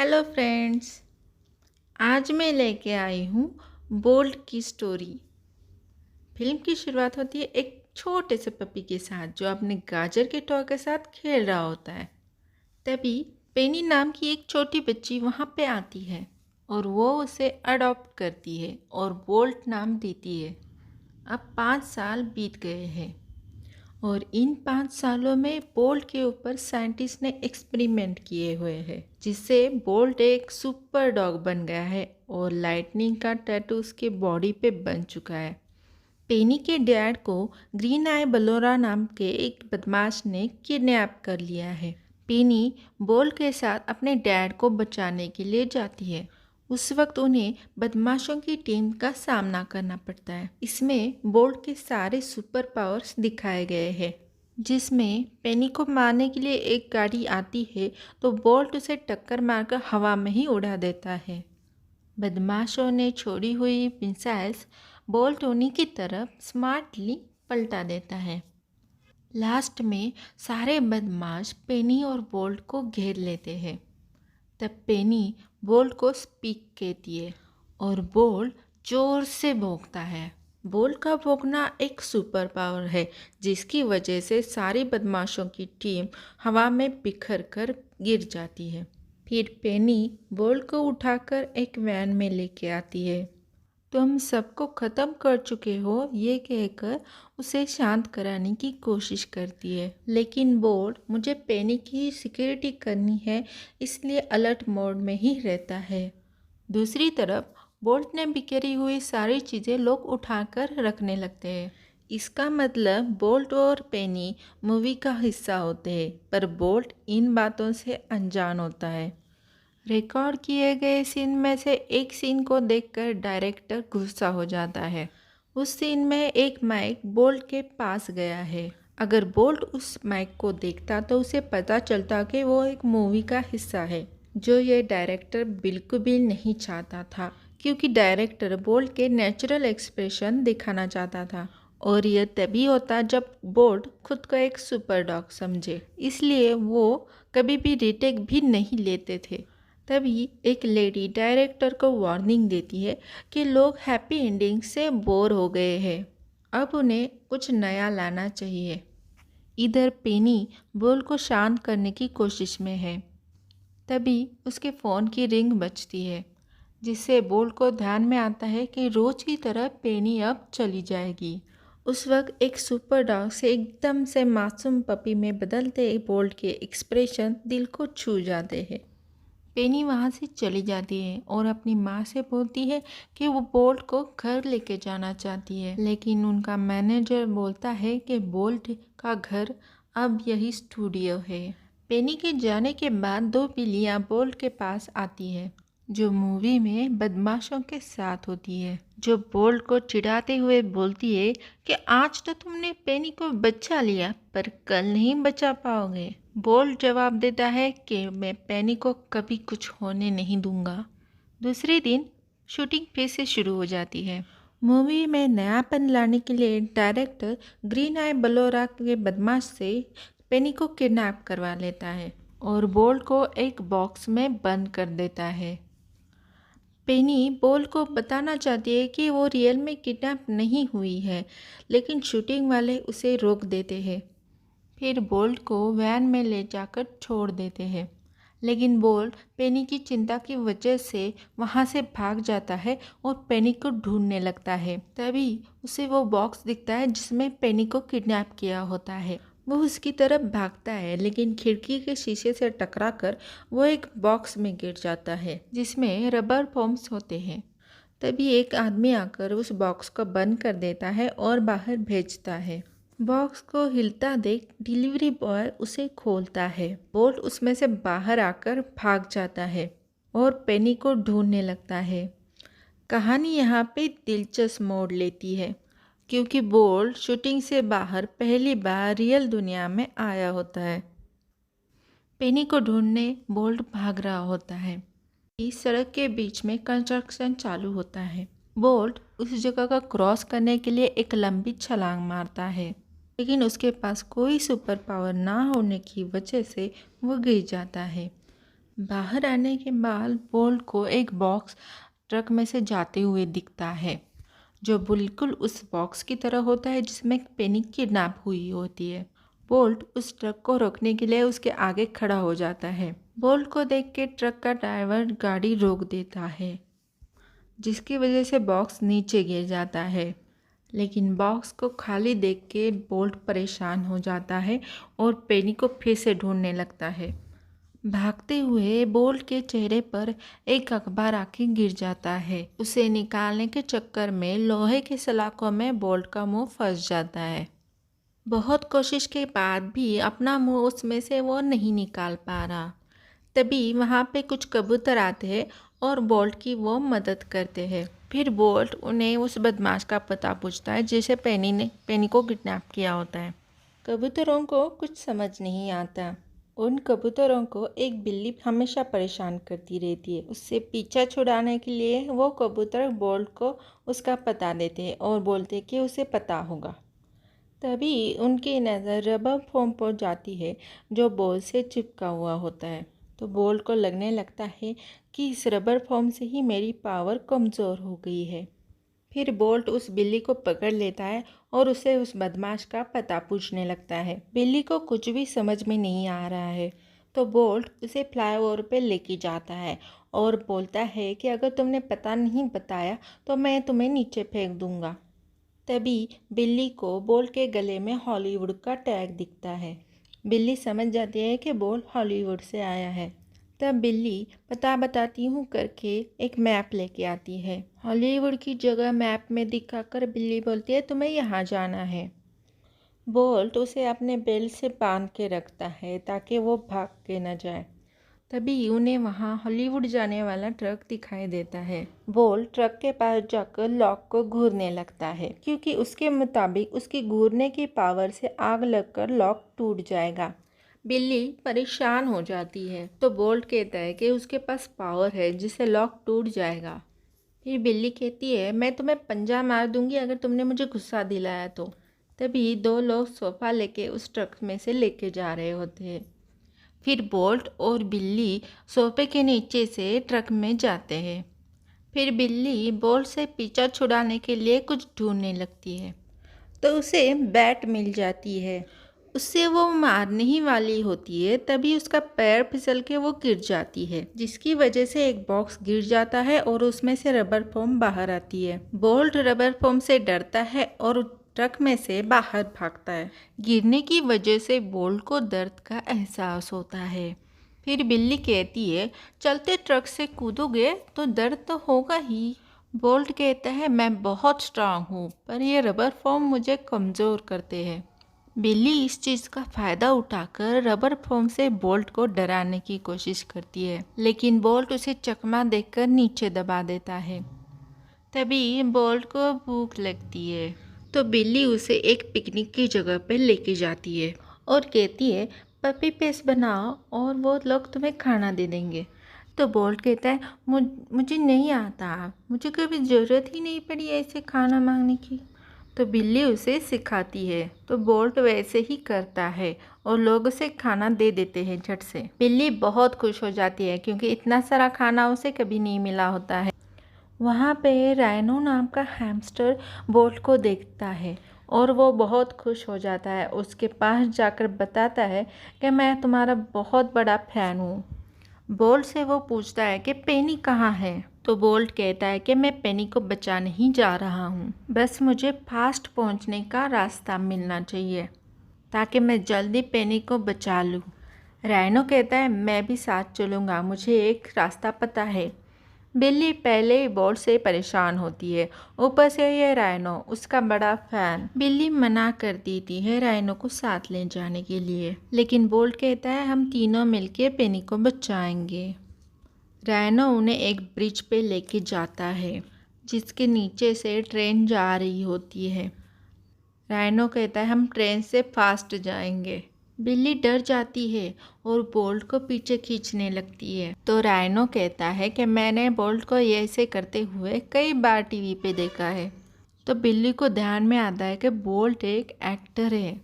Hello friends. आज मैं लेके आई हूँ बोल्ट की स्टोरी। फिल्म की शुरुआत होती है एक छोटे से पपी के साथ जो अपने गाजर के टॉय के साथ खेल रहा होता है। तभी पेनी नाम की एक छोटी बच्ची वहाँ पे आती है और वो उसे अडॉप्ट करती है और बोल्ट नाम देती है। अब 5 साल बीत गए हैं और इन 5 सालों में बोल्ट के ऊपर साइंटिस्ट ने एक्सपेरिमेंट किए हुए हैं जिससे बोल्ट एक सुपर डॉग बन गया है और लाइटनिंग का टैटू उसके बॉडी पे बन चुका है। पेनी के डैड को ग्रीन आई बलोरा नाम के एक बदमाश ने किडनैप कर लिया है। पेनी बोल्ट के साथ अपने डैड को बचाने के लिए जाती है। उस वक्त उन्हें बदमाशों की टीम का सामना करना पड़ता है। इसमें बोल्ट के सारे सुपर पावर्स दिखाए गए हैं, जिसमें पेनी को मारने के लिए एक गाड़ी आती है तो बोल्ट उसे टक्कर मारकर हवा में ही उड़ा देता है। बदमाशों ने छोड़ी हुई मिसाइल्स बोल्ट उन्हीं की तरफ स्मार्टली पलटा देता है। लास्ट में सारे बदमाश पेनी और बोल्ट को घेर लेते हैं। तब पेनी बोल्ट को स्पीक कहती है और बोल्ट जोर से भौंकता है। बोल्ट का भौंकना एक सुपर पावर है जिसकी वजह से सारी बदमाशों की टीम हवा में बिखर कर गिर जाती है। फिर पेनी बोल्ट को उठाकर एक वैन में लेके आती है। तुम सबको ख़त्म कर चुके हो ये कहकर उसे शांत कराने की कोशिश करती है, लेकिन बोल्ट मुझे पेनी की सिक्योरिटी करनी है इसलिए अलर्ट मोड में ही रहता है। दूसरी तरफ बोल्ट ने बिखरी हुई सारी चीज़ें लोग उठाकर रखने लगते हैं। इसका मतलब बोल्ट और पेनी मूवी का हिस्सा होते हैं, पर बोल्ट इन बातों से अनजान होता है। रिकॉर्ड किए गए सीन में से एक सीन को देखकर डायरेक्टर गुस्सा हो जाता है। उस सीन में एक माइक बोल्ट के पास गया है। अगर बोल्ट उस माइक को देखता तो उसे पता चलता कि वो एक मूवी का हिस्सा है, जो ये डायरेक्टर बिल्कुल भी नहीं चाहता था, क्योंकि डायरेक्टर बोल्ट के नेचुरल एक्सप्रेशन दिखाना चाहता था और यह तभी होता जब बोल्ट खुद को एक सुपर डॉग समझे। इसलिए वो कभी भी रीटेक भी नहीं लेते थे। तभी एक लेडी डायरेक्टर को वार्निंग देती है कि लोग हैप्पी एंडिंग से बोर हो गए हैं, अब उन्हें कुछ नया लाना चाहिए। इधर पेनी बोल को शांत करने की कोशिश में है। तभी उसके फ़ोन की रिंग बजती है, जिससे बोल को ध्यान में आता है कि रोज़ की तरह पेनी अब चली जाएगी। उस वक्त एक सुपर डॉग से एकदम से मासूम पपी में बदलते बोल्ट के एक्सप्रेशन दिल को छू जाते हैं। पेनी वहाँ से चली जाती है और अपनी माँ से बोलती है कि वो बोल्ट को घर लेके जाना चाहती है, लेकिन उनका मैनेजर बोलता है कि बोल्ट का घर अब यही स्टूडियो है। पेनी के जाने के बाद दो बिल्लियाँ बोल्ट के पास आती है, जो मूवी में बदमाशों के साथ होती है, जो बोल्ट को चिढ़ाते हुए बोलती है कि आज तो तुमने पेनी को बचा लिया पर कल नहीं बचा पाओगे। बोल्ट जवाब देता है कि मैं पेनी को कभी कुछ होने नहीं दूंगा। दूसरे दिन शूटिंग फिर से शुरू हो जाती है। मूवी में नयापन लाने के लिए डायरेक्टर ग्रीन आई बलोरा के बदमाश से पेनी को किडनैप करवा लेता है और बोल्ट को एक बॉक्स में बंद कर देता है। पेनी बोल्ट को बताना चाहती है कि वो रियल में किडनैप नहीं हुई है, लेकिन शूटिंग वाले उसे रोक देते हैं। फिर बोल्ट को वैन में ले जाकर छोड़ देते हैं, लेकिन बोल्ट पेनी की चिंता की वजह से वहाँ से भाग जाता है और पेनी को ढूंढने लगता है। तभी उसे वो बॉक्स दिखता है जिसमें पेनी को किडनैप किया होता है। वो उसकी तरफ भागता है, लेकिन खिड़की के शीशे से टकराकर वो एक बॉक्स में गिर जाता है जिसमें रबर बॉम्ब्स होते हैं। तभी एक आदमी आकर उस बॉक्स को बंद कर देता है और बाहर भेजता है। बॉक्स को हिलता देख डिलीवरी बॉय उसे खोलता है। बोल्ट उसमें से बाहर आकर भाग जाता है और पेनी को ढूंढने लगता है। कहानी यहाँ पे दिलचस्प मोड़ लेती है, क्योंकि बोल्ट शूटिंग से बाहर पहली बार रियल दुनिया में आया होता है। पेनी को ढूंढने बोल्ट भाग रहा होता है। इस सड़क के बीच में कंस्ट्रक्शन चालू होता है। बोल्ट उस जगह का क्रॉस करने के लिए एक लंबी छलांग मारता है, लेकिन उसके पास कोई सुपर पावर ना होने की वजह से वो गिर जाता है। बाहर आने के बाद बोल्ट को एक बॉक्स ट्रक में से जाते हुए दिखता है, जो बिल्कुल उस बॉक्स की तरह होता है जिसमें पेनी किडनैप हुई होती है। बोल्ट उस ट्रक को रोकने के लिए उसके आगे खड़ा हो जाता है। बोल्ट को देख के ट्रक का ड्राइवर गाड़ी रोक देता है, जिसकी वजह से बॉक्स नीचे गिर जाता है। लेकिन बॉक्स को खाली देख के बोल्ट परेशान हो जाता है और पेनी को फिर से ढूंढने लगता है। भागते हुए बोल्ट के चेहरे पर एक अखबार आके गिर जाता है। उसे निकालने के चक्कर में लोहे के सलाखों में बोल्ट का मुंह फंस जाता है। बहुत कोशिश के बाद भी अपना मुंह उसमें से वो नहीं निकाल पा रहा। तभी वहाँ पे कुछ कबूतर आते हैं और बोल्ट की वो मदद करते हैं। फिर बोल्ट उन्हें उस बदमाश का पता पूछता है जिसे पेनी को किडनैप किया होता है। कबूतरों को कुछ समझ नहीं आता। उन कबूतरों को एक बिल्ली हमेशा परेशान करती रहती है। उससे पीछा छुड़ाने के लिए वो कबूतर बोल्ट को उसका पता देते हैं और बोलते कि उसे पता होगा। तभी उनकी नज़र रबर फोम पर जाती है जो बॉल से चिपका हुआ होता है। तो बॉल को लगने लगता है कि इस रबर फोम से ही मेरी पावर कमज़ोर हो गई है। फिर बोल्ट उस बिल्ली को पकड़ लेता है और उसे उस बदमाश का पता पूछने लगता है। बिल्ली को कुछ भी समझ में नहीं आ रहा है, तो बोल्ट उसे फ्लाईओवर पे लेके जाता है और बोलता है कि अगर तुमने पता नहीं बताया तो मैं तुम्हें नीचे फेंक दूंगा। तभी बिल्ली को बोल्ट के गले में हॉलीवुड का टैग दिखता है। बिल्ली समझ जाती है कि बोल्ट हॉलीवुड से आया है। तब बिल्ली पता बताती हूँ करके एक मैप लेके आती है। हॉलीवुड की जगह मैप में दिखाकर बिल्ली बोलती है तुम्हें यहाँ जाना है। बोल्ट उसे अपने बेल्ट से बांध के रखता है ताकि वो भाग के न जाए। तभी उन्हें वहाँ हॉलीवुड जाने वाला ट्रक दिखाई देता है। बोल्ट ट्रक के पास जाकर लॉक को घूरने लगता है, क्योंकि उसके मुताबिक उसकी घूरने की पावर से आग लगकर लॉक टूट जाएगा। बिल्ली परेशान हो जाती है, तो बोल्ट कहता है कि उसके पास पावर है जिससे लॉक टूट जाएगा। फिर बिल्ली कहती है मैं तुम्हें पंजा मार दूंगी अगर तुमने मुझे गुस्सा दिलाया तो। तभी दो लोग सोफ़ा लेके उस ट्रक में से लेके जा रहे होते हैं। फिर बोल्ट और बिल्ली सोफे के नीचे से ट्रक में जाते हैं। फिर बिल्ली बोल्ट से पीछा छुड़ाने के लिए कुछ ढूंढने लगती है, तो उसे बैट मिल जाती है। उससे वो मारने ही वाली होती है, तभी उसका पैर फिसल के वो गिर जाती है, जिसकी वजह से एक बॉक्स गिर जाता है और उसमें से रबर फोम बाहर आती है। बोल्ट रबर फोम से डरता है और ट्रक में से बाहर भागता है। गिरने की वजह से बोल्ट को दर्द का एहसास होता है। फिर बिल्ली कहती है चलते ट्रक से कूदोगे तो दर्द तो होगा ही। बोल्ट कहता है मैं बहुत स्ट्रांग हूँ, पर ये रबर फोम मुझे कमज़ोर करते हैं। बिल्ली इस चीज़ का फ़ायदा उठाकर रबर फोम से बोल्ट को डराने की कोशिश करती है, लेकिन बोल्ट उसे चकमा देकर नीचे दबा देता है। तभी बोल्ट को भूख लगती है, तो बिल्ली उसे एक पिकनिक की जगह पर लेके जाती है और कहती है पपी पेस्ट बनाओ और वो लोग तुम्हें खाना दे देंगे। तो बोल्ट कहता है मुझे नहीं आता, मुझे कभी ज़रूरत ही नहीं पड़ी ऐसे खाना मांगने की। तो बिल्ली उसे सिखाती है, तो बोल्ट वैसे ही करता है और लोग उसे खाना दे देते हैं झट से। बिल्ली बहुत खुश हो जाती है क्योंकि इतना सारा खाना उसे कभी नहीं मिला होता है। वहाँ पे राइनो नाम का हैमस्टर बोल्ट को देखता है और वो बहुत खुश हो जाता है। उसके पास जाकर बताता है कि मैं तुम्हारा बहुत बड़ा फ़ैन हूँ। बोल्ट से वो पूछता है कि पेनी कहाँ है, तो बोल्ट कहता है कि मैं पेनी को बचाने ही जा रहा हूँ, बस मुझे फास्ट पहुँचने का रास्ता मिलना चाहिए ताकि मैं जल्दी पेनी को बचा लूँ। राइनो कहता है मैं भी साथ चलूँगा, मुझे एक रास्ता पता है। बिल्ली पहले ही बोल्ट से परेशान होती है, ऊपर से ये राइनो उसका बड़ा फैन। बिल्ली मना कर देती है राइनो को साथ ले जाने के लिए, लेकिन बोल्ट कहता है हम तीनों मिलकर पेनी को बचाएंगे। राइनो उन्हें एक ब्रिज पे लेके जाता है जिसके नीचे से ट्रेन जा रही होती है। राइनो कहता है हम ट्रेन से फास्ट जाएंगे। बिल्ली डर जाती है और बोल्ट को पीछे खींचने लगती है, तो राइनो कहता है कि मैंने बोल्ट को ऐसे करते हुए कई बार टीवी पे देखा है। तो बिल्ली को ध्यान में आता है कि बोल्ट एक एक्टर है।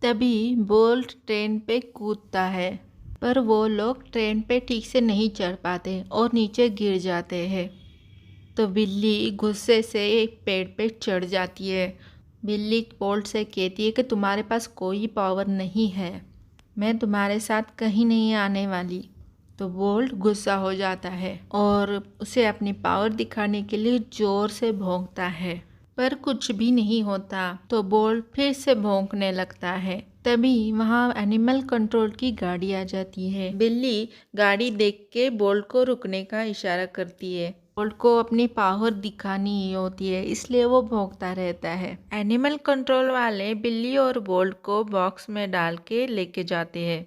तभी बोल्ट ट्रेन पे कूदता है पर वो लोग ट्रेन पे ठीक से नहीं चढ़ पाते और नीचे गिर जाते हैं। तो बिल्ली गुस्से से एक पेड़ पे चढ़ जाती है। बिल्ली बोल्ट से कहती है कि तुम्हारे पास कोई पावर नहीं है, मैं तुम्हारे साथ कहीं नहीं आने वाली। तो बोल्ट गुस्सा हो जाता है और उसे अपनी पावर दिखाने के लिए ज़ोर से भौंकता है, पर कुछ भी नहीं होता। तो बोल्ट फिर से भौंकने लगता है। तभी वहाँ एनिमल कंट्रोल की गाड़ी आ जाती है। बिल्ली गाड़ी देख के बोल्ट को रुकने का इशारा करती है। बोल्ट को अपनी पावर दिखानी ही होती है, इसलिए वो भौंकता रहता है। एनिमल कंट्रोल वाले बिल्ली और बोल्ट को बॉक्स में डाल के लेके जाते हैं।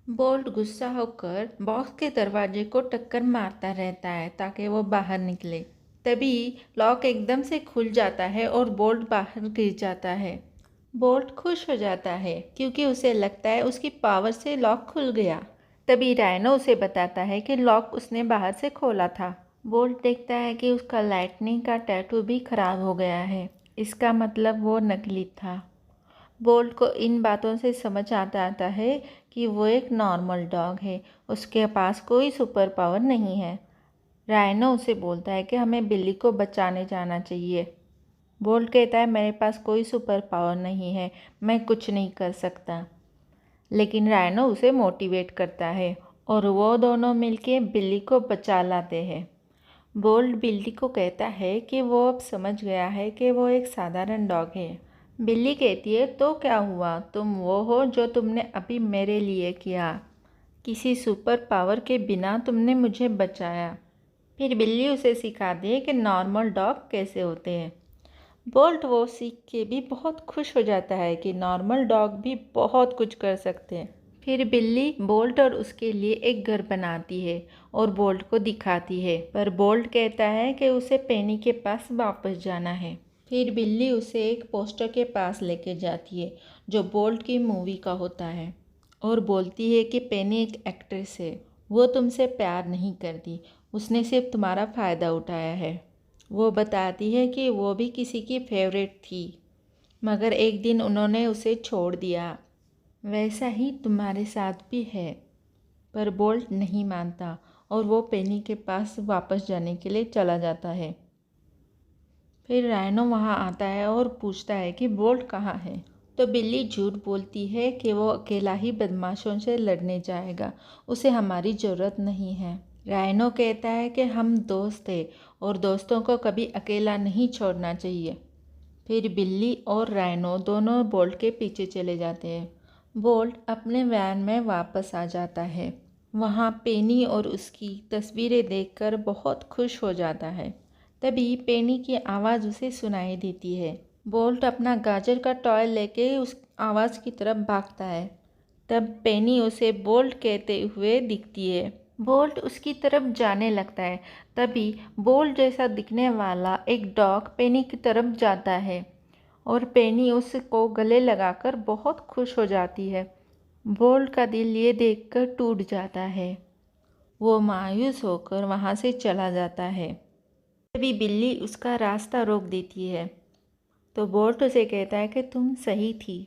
बोल्ट गुस्सा होकर बॉक्स के दरवाजे को टक्कर मारता रहता है ताकि वो बाहर निकले। तभी लॉक एकदम से खुल जाता है और बोल्ट बाहर गिर जाता है। बोल्ट खुश हो जाता है क्योंकि उसे लगता है उसकी पावर से लॉक खुल गया। तभी राइनो उसे बताता है कि लॉक उसने बाहर से खोला था। बोल्ट देखता है कि उसका लाइटनिंग का टैटू भी खराब हो गया है। इसका मतलब वो नकली था। बोल्ट को इन बातों से समझ आता है कि वो एक नॉर्मल डॉग है, उसके पास कोई सुपर पावर नहीं है। राइनो उसे बोलता है कि हमें बिल्ली को बचाने जाना चाहिए। बोल्ट कहता है मेरे पास कोई सुपर पावर नहीं है, मैं कुछ नहीं कर सकता। लेकिन राइनो उसे मोटिवेट करता है और वो दोनों मिलके बिल्ली को बचा लाते हैं। बोल्ट बिल्ली को कहता है कि वो अब समझ गया है कि वो एक साधारण डॉग है। बिल्ली कहती है तो क्या हुआ, तुम वो हो जो तुमने अभी मेरे लिए किया। किसी सुपर पावर के बिना तुमने मुझे बचाया। फिर बिल्ली उसे सिखाती है कि नॉर्मल डॉग कैसे होते हैं। बोल्ट वो सीख के भी बहुत खुश हो जाता है कि नॉर्मल डॉग भी बहुत कुछ कर सकते हैं। फिर बिल्ली बोल्ट और उसके लिए एक घर बनाती है और बोल्ट को दिखाती है, पर बोल्ट कहता है कि उसे पेनी के पास वापस जाना है। फिर बिल्ली उसे एक पोस्टर के पास लेके जाती है जो बोल्ट की मूवी का होता है और बोलती है कि पेनी एक एक्ट्रेस है, वो तुमसे प्यार नहीं करती, उसने सिर्फ तुम्हारा फ़ायदा उठाया है। वो बताती है कि वो भी किसी की फेवरेट थी, मगर एक दिन उन्होंने उसे छोड़ दिया। वैसा ही तुम्हारे साथ भी है। पर बोल्ट नहीं मानता और वो पेनी के पास वापस जाने के लिए चला जाता है। फिर राइनो वहाँ आता है और पूछता है कि बोल्ट कहाँ है। तो बिल्ली झूठ बोलती है कि वो अकेला ही बदमाशों से लड़ने जाएगा, उसे हमारी ज़रूरत नहीं है। राइनो कहता है कि हम दोस्त हैं और दोस्तों को कभी अकेला नहीं छोड़ना चाहिए। फिर बिल्ली और राइनो दोनों बोल्ट के पीछे चले जाते हैं। बोल्ट अपने वैन में वापस आ जाता है। वहाँ पेनी और उसकी तस्वीरें देखकर बहुत खुश हो जाता है। तभी पेनी की आवाज़ उसे सुनाई देती है। बोल्ट अपना गाजर का टॉय लेके उस आवाज़ की तरफ भागता है। तब पेनी उसे बोल्ट कहते हुए दिखती है। बोल्ट उसकी तरफ जाने लगता है। तभी बोल्ट जैसा दिखने वाला एक डॉग पेनी की तरफ जाता है और पेनी उसको गले लगाकर बहुत खुश हो जाती है। बोल्ट का दिल ये देखकर टूट जाता है। वो मायूस होकर वहाँ से चला जाता है। तभी बिल्ली उसका रास्ता रोक देती है। तो बोल्ट उसे कहता है कि तुम सही थी,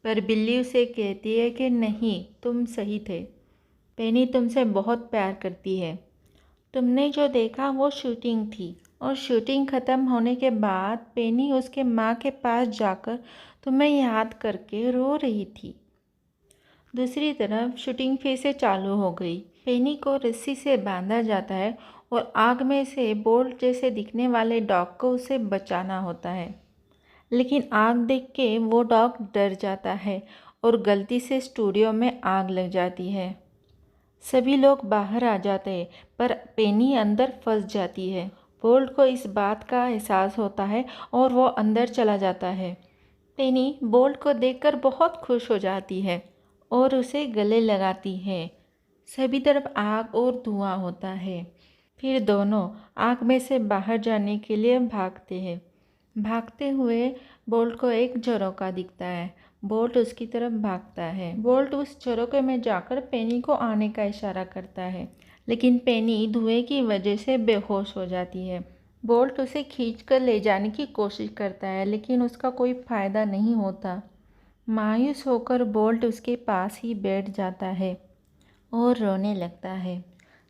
पर बिल्ली उसे कहती है कि नहीं, तुम सही थे। पेनी तुमसे बहुत प्यार करती है। तुमने जो देखा वो शूटिंग थी और शूटिंग ख़त्म होने के बाद पेनी उसके माँ के पास जाकर तुम्हें याद करके रो रही थी। दूसरी तरफ शूटिंग फिर से चालू हो गई। पेनी को रस्सी से बांधा जाता है और आग में से बोल्ट जैसे दिखने वाले डॉग को उसे बचाना होता है। लेकिन आग देख के वो डॉग डर जाता है और गलती से स्टूडियो में आग लग जाती है। सभी लोग बाहर आ जाते हैं पर पेनी अंदर फंस जाती है। बोल्ट को इस बात का एहसास होता है और वो अंदर चला जाता है। पेनी बोल्ट को देखकर बहुत खुश हो जाती है और उसे गले लगाती है। सभी तरफ आग और धुआं होता है। फिर दोनों आग में से बाहर जाने के लिए भागते हैं। भागते हुए बोल्ट को एक झरोका दिखता है। बोल्ट उसकी तरफ भागता है। बोल्ट उस झरोके में जाकर पेनी को आने का इशारा करता है, लेकिन पेनी धुएं की वजह से बेहोश हो जाती है। बोल्ट उसे खींचकर ले जाने की कोशिश करता है, लेकिन उसका कोई फ़ायदा नहीं होता। मायूस होकर बोल्ट उसके पास ही बैठ जाता है और रोने लगता है।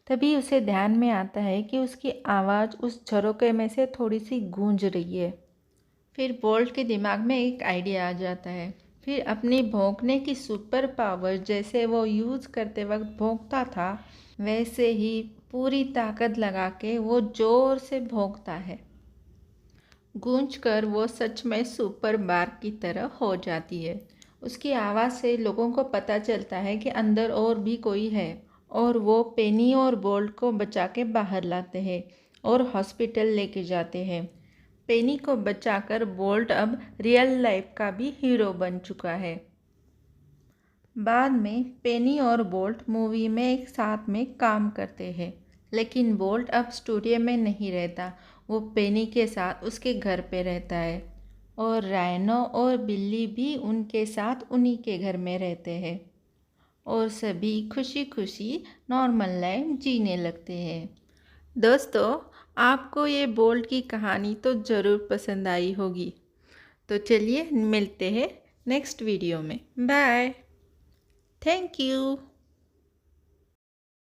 तभी उसे ध्यान में आता है कि उसकी आवाज़ उस झरोके में से थोड़ी सी गूंज रही है। फिर बोल्ट के दिमाग में एक आइडिया आ जाता है। फिर अपनी भौंकने की सुपर पावर, जैसे वो यूज़ करते वक्त भौंकता था, वैसे ही पूरी ताकत लगा के वो ज़ोर से भौंकता है। गूंजकर वो सच में सुपर बार की तरह हो जाती है। उसकी आवाज़ से लोगों को पता चलता है कि अंदर और भी कोई है, और वो पेनी और बोल्ट को बचा के बाहर लाते हैं और हॉस्पिटल लेके जाते हैं। पेनी को बचाकर बोल्ट अब रियल लाइफ का भी हीरो बन चुका है। बाद में पेनी और बोल्ट मूवी में एक साथ में काम करते हैं, लेकिन बोल्ट अब स्टूडियो में नहीं रहता। वो पेनी के साथ उसके घर पे रहता है, और राइनो और बिल्ली भी उनके साथ उन्हीं के घर में रहते हैं, और सभी खुशी खुशी नॉर्मल लाइफ जीने लगते हैं। दोस्तों, आपको ये बोल्ट की कहानी तो ज़रूर पसंद आई होगी। तो चलिए मिलते हैं नेक्स्ट वीडियो में। बाय। Thank you.